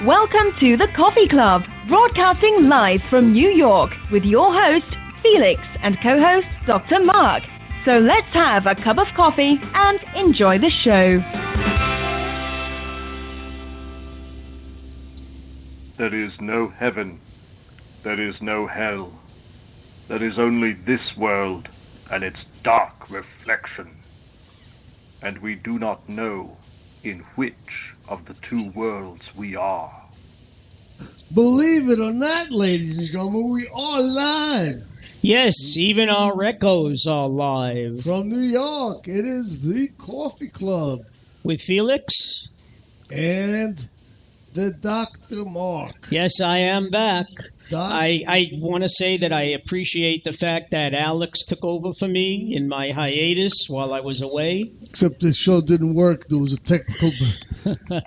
Welcome to the Coffee Club, broadcasting live from New York with your host, Felix, and co-host, Dr. Mark. So let's have a cup of coffee and enjoy the show. There is no heaven. There is no hell. There is only this world and its dark reflection. And we do not know in which of the two worlds we are. Believe it or not, ladies and gentlemen, we are live. Yes, even our echoes are live. From New York, it is the Coffee Club. With Felix. And the Dr. Mark. Yes, I am back. I want to say that I appreciate the fact that Alex took over for me in my hiatus while I was away. Except the show didn't work. There was a technical...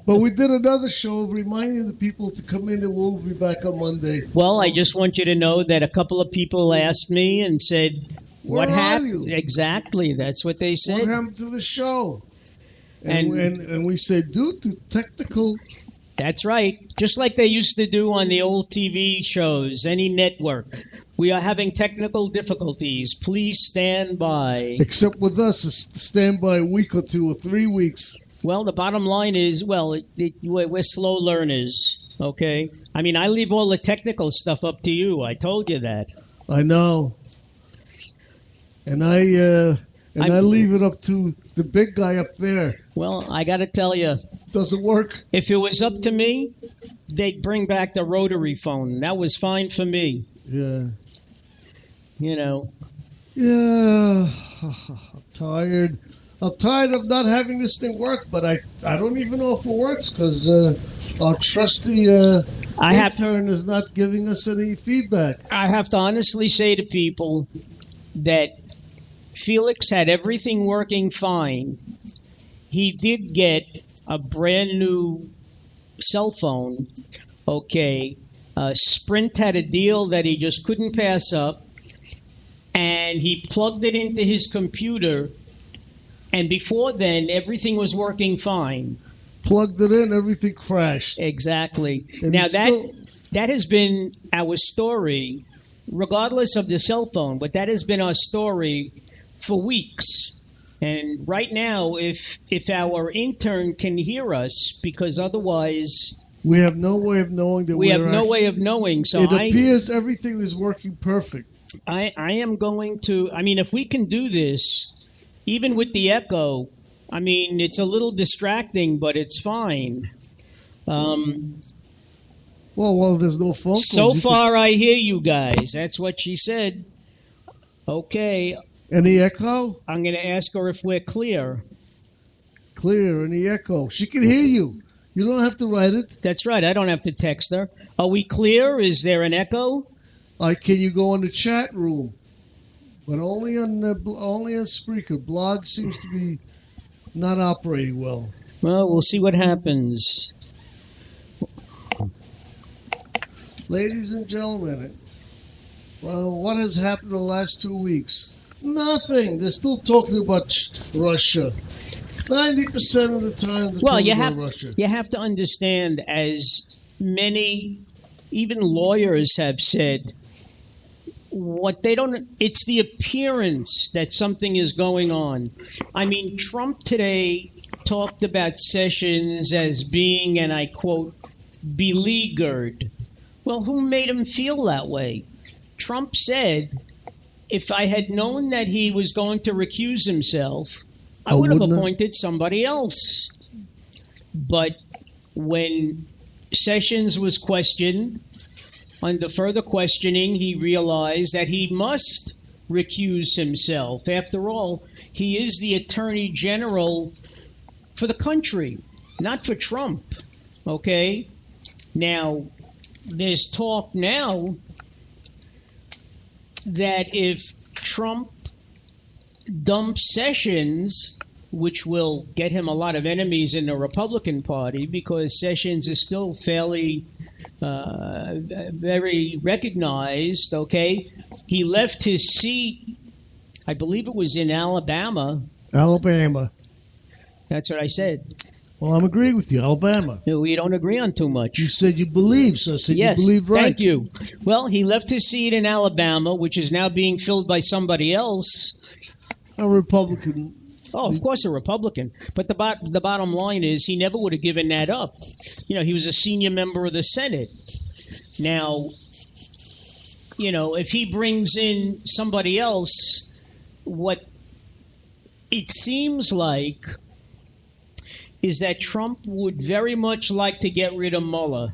But we did another show reminding the people to come in and we'll be back on Monday. Well, I just want you to know that a couple of people asked me and said, Where are you? Exactly, that's what they said. What happened to the show? And we said, due to technical... That's right. Just like they used to do on the old TV shows, any network. We are having technical difficulties. Please stand by. Except with us, it's stand by a week or 2 or 3 weeks. Well, the bottom line is, we're slow learners, okay? I mean, I leave all the technical stuff up to you. I told you that. I know. And I leave it up to the big guy up there. Well, I got to tell you. Doesn't work. If it was up to me, they'd bring back the rotary phone. That was fine for me. Yeah. You know. Yeah. I'm tired. I'm tired of not having this thing work, but I don't even know if it works because our trusty intern is not giving us any feedback. I have to honestly say to people that Felix had everything working fine. He did get a brand new cell phone. Okay. Sprint had a deal that he just couldn't pass up. And he plugged it into his computer. And before then, everything was working fine. Plugged it in, everything crashed. Exactly. And now, that has been our story, regardless of the cell phone. But that has been our story for weeks. And right now, if our intern can hear us, because otherwise... We have no way of knowing that we have no way of knowing. So it appears everything is working perfect. I am going to... I mean, if we can do this, even with the echo, I mean, it's a little distracting, but it's fine. Well, there's no phone calls. So far, I hear you guys. That's what she said. Okay. Any echo? I'm going to ask her if we're clear. Clear, any echo. She can hear you. You don't have to write it. That's right. I don't have to text her. Are we clear? Is there an echo? Can you go in the chat room? But only on Spreaker. Blog seems to be not operating well. Well, we'll see what happens. Ladies and gentlemen, what has happened in the last 2 weeks? Nothing. They're still talking about Russia. 90% of the time, Russia. You have to understand, as many, even lawyers have said, it's the appearance that something is going on. I mean, Trump today talked about Sessions as being, and I quote, beleaguered. Well, who made him feel that way? Trump said, if I had known that he was going to recuse himself, I would have appointed somebody else. But when Sessions was questioned, under further questioning, he realized that he must recuse himself. After all, he is the Attorney General for the country, not for Trump. Okay? Now, there's talk now that if Trump dumps Sessions, which will get him a lot of enemies in the Republican Party because Sessions is still fairly very recognized, okay? He left his seat, I believe it was in Alabama. Alabama. That's what I said. Well, I'm agreeing with you. Alabama. We don't agree on too much. You said you believe, so I said yes, you believe right. Thank you. Well, he left his seat in Alabama, which is now being filled by somebody else. A Republican. Oh, of course, a Republican. But the bottom line is he never would have given that up. He was a senior member of the Senate. Now, if he brings in somebody else, what it seems like is that Trump would very much like to get rid of Mueller.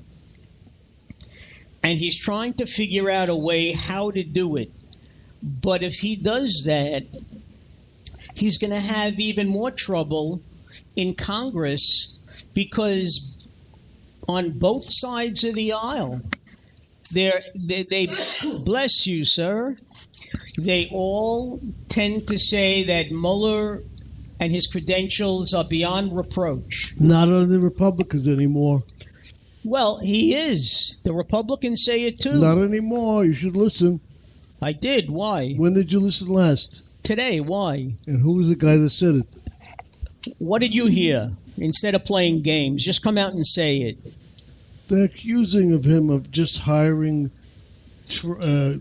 And he's trying to figure out a way how to do it. But if he does that, he's going to have even more trouble in Congress because on both sides of the aisle, they bless you, sir. They all tend to say that Mueller and his credentials are beyond reproach. Not on the Republicans anymore. Well, he is. The Republicans say it too. Not anymore. You should listen. I did. Why? When did you listen last? Today. Why? And who was the guy that said it? What did you hear? Instead of playing games, just come out and say it. They're accusing of him of just hiring Clinton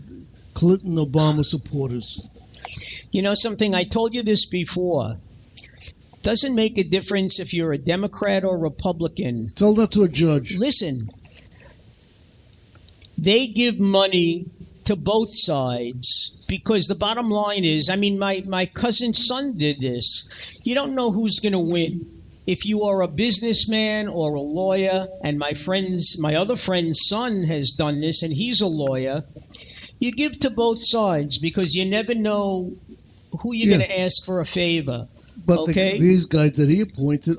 Obama supporters. You know something? I told you this before. Doesn't make a difference if you're a Democrat or Republican. Tell that to a judge. Listen, they give money to both sides because the bottom line is, my cousin's son did this. You don't know who's going to win. If you are a businessman or a lawyer, and my other friend's son has done this, and he's a lawyer, you give to both sides because you never know who you're going to ask for a favor. But okay? These guys that he appointed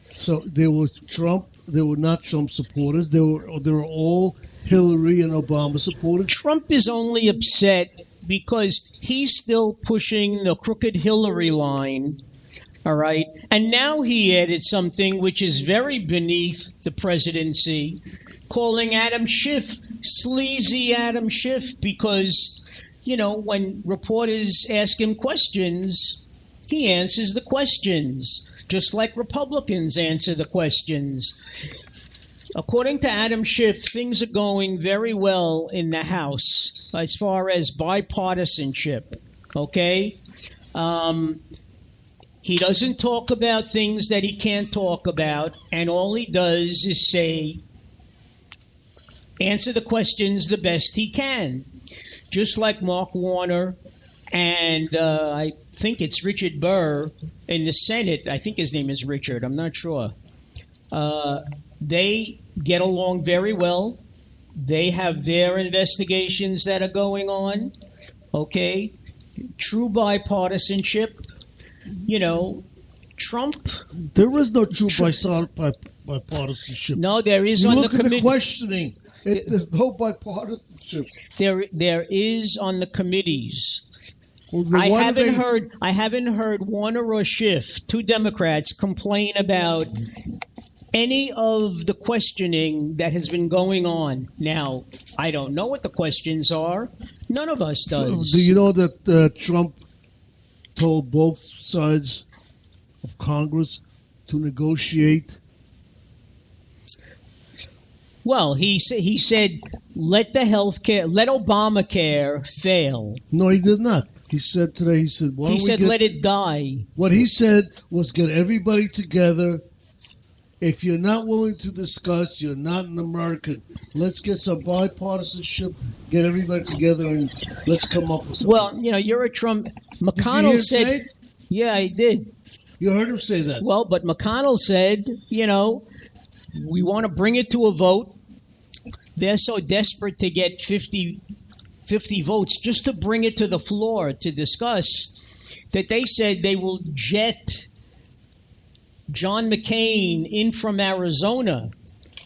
so they were Trump. They were not Trump supporters. They were all Hillary and Obama supporters. Trump is only upset because he's still pushing the crooked Hillary line. All right. And now he added something which is very beneath the presidency, calling Adam Schiff sleazy Adam Schiff because, when reporters ask him questions, he answers the questions, just like Republicans answer the questions. According to Adam Schiff, things are going very well in the House as far as bipartisanship, okay? He doesn't talk about things that he can't talk about, and all he does is answer the questions the best he can, just like Mark Warner and I think it's Richard Burr in the Senate. I think his name is Richard. I'm not sure. They get along very well. They have their investigations that are going on. Okay? True bipartisanship. Trump. There is no true bipartisanship. No, there is on the committee. Look at the questioning. There's no bipartisanship. There is on the committees. Well, I haven't heard Warner or Schiff, two Democrats, complain about any of the questioning that has been going on. Now, I don't know what the questions are. None of us does. Do you know that Trump told both sides of Congress to negotiate? Well, he said let Obamacare fail. No, he did not. He said today, let it die. What he said was get everybody together. If you're not willing to discuss, you're not an American. Let's get some bipartisanship, get everybody together, and let's come up with something. Well, you're a Trump. McConnell said, yeah, I did. You heard him say that. Well, but McConnell said, we want to bring it to a vote. They're so desperate to get 50 votes just to bring it to the floor to discuss that they said they will jet John McCain in from Arizona,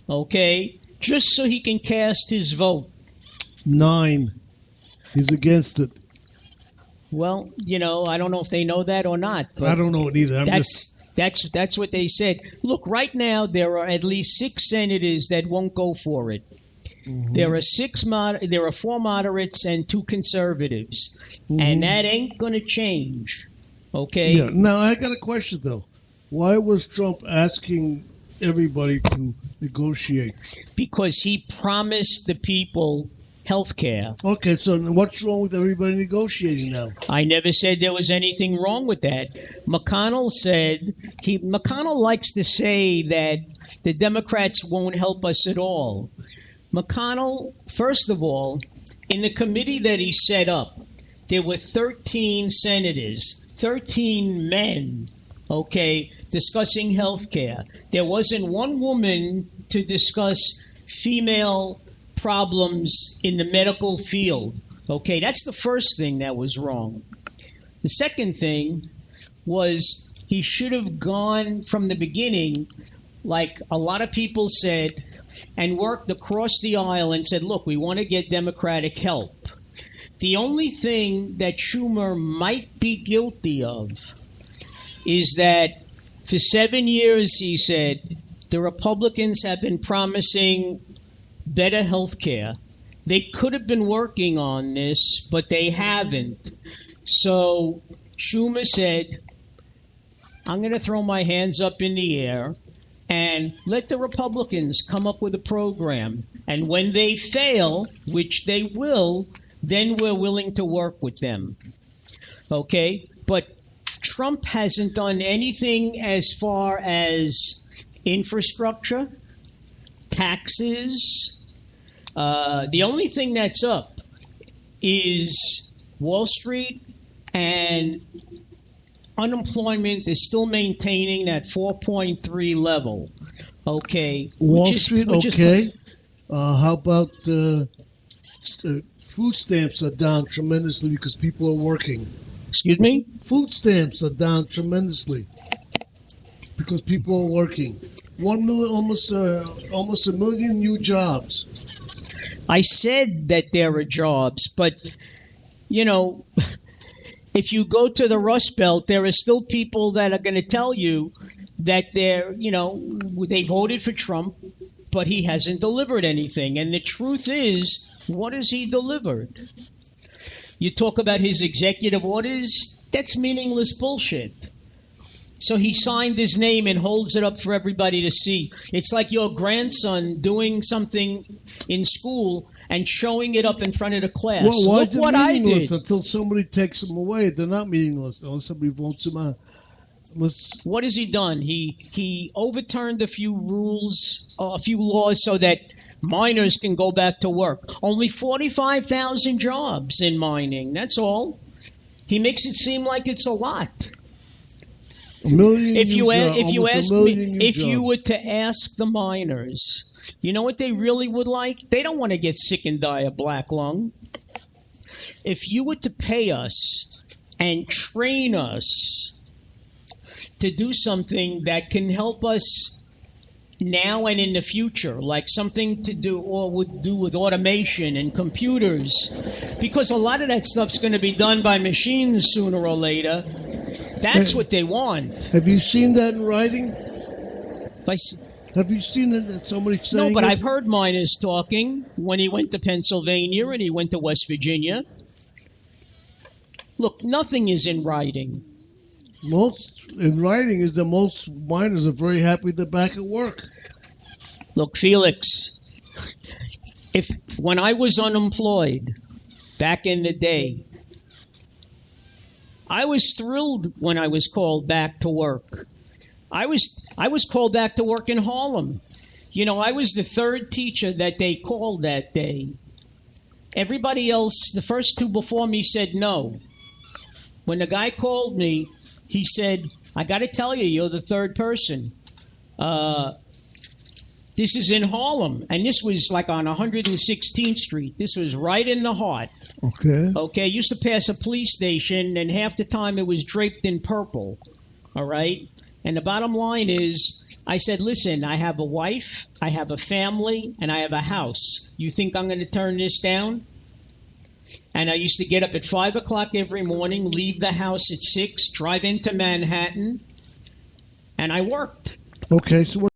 okay, just so he can cast his vote. 9. He's against it. Well, I don't know if they know that or not. But I don't know it either. That's what they said. Look, right now there are at least 6 senators that won't go for it. Mm-hmm. There are 4 moderates and 2 conservatives, and that ain't going to change. Okay. Yeah. Now I got a question though. Why was Trump asking everybody to negotiate? Because he promised the people health care. Okay, so what's wrong with everybody negotiating now? I never said there was anything wrong with that. McConnell said, McConnell likes to say that the Democrats won't help us at all. McConnell, first of all, in the committee that he set up, there were 13 senators, 13 men, okay, discussing health care. There wasn't one woman to discuss female problems in the medical field. Okay, that's the first thing that was wrong. The second thing was he should have gone from the beginning, like a lot of people said, and worked across the aisle and said, look, we want to get Democratic help. The only thing that Schumer might be guilty of is that for 7 years, he said, the Republicans have been promising better health care. They could have been working on this, but they haven't. So Schumer said, I'm going to throw my hands up in the air and let the Republicans come up with a program. And when they fail, which they will, then we're willing to work with them. Okay? But Trump hasn't done anything as far as infrastructure, taxes. The only thing that's up is Wall Street, and unemployment is still maintaining that 4.3 level. Okay. Wall Street, okay. How about food stamps are down tremendously because people are working. Excuse me? Food stamps are down tremendously because people are working. 1 million, almost a million new jobs. I said that there are jobs, but, you know, if you go to the Rust Belt, there are still people that are going to tell you that they voted for Trump, but he hasn't delivered anything. And the truth is, what has he delivered? You talk about his executive orders, that's meaningless bullshit. So he signed his name and holds it up for everybody to see. It's like your grandson doing something in school and showing it up in front of the class. Well, why Look what I did. Until somebody takes them away, they're not meaningless. Unless somebody votes them out. What has he done? He overturned a few rules, a few laws so that miners can go back to work. Only 45,000 jobs in mining. That's all. He makes it seem like it's a lot. If you were to ask the miners, you know what they really would like? They don't want to get sick and die of black lung. If you were to pay us and train us to do something that can help us now and in the future, like something to do or would do with automation and computers, because a lot of that stuff's going to be done by machines sooner or later. That's what they want. Have you seen that in writing? Have you seen it? Somebody saying? No, but I've heard miners talking when he went to Pennsylvania and he went to West Virginia. Look, nothing is in writing. Most in writing is that most miners are very happy they're back at work. Look, Felix, when I was unemployed back in the day, I was thrilled when I was called back to work. I was called back to work in Harlem. You know, I was the third teacher that they called that day. Everybody else, the first two before me, said no. When the guy called me, he said, I got to tell you, you're the third person. This is in Harlem, and this was like on 116th Street. This was right in the heart. Okay, used to pass a police station, and half the time it was draped in purple. All right? And the bottom line is, I said, listen, I have a wife, I have a family, and I have a house. You think I'm going to turn this down? And I used to get up at 5 o'clock every morning, leave the house at 6, drive into Manhattan, and I worked. Okay, so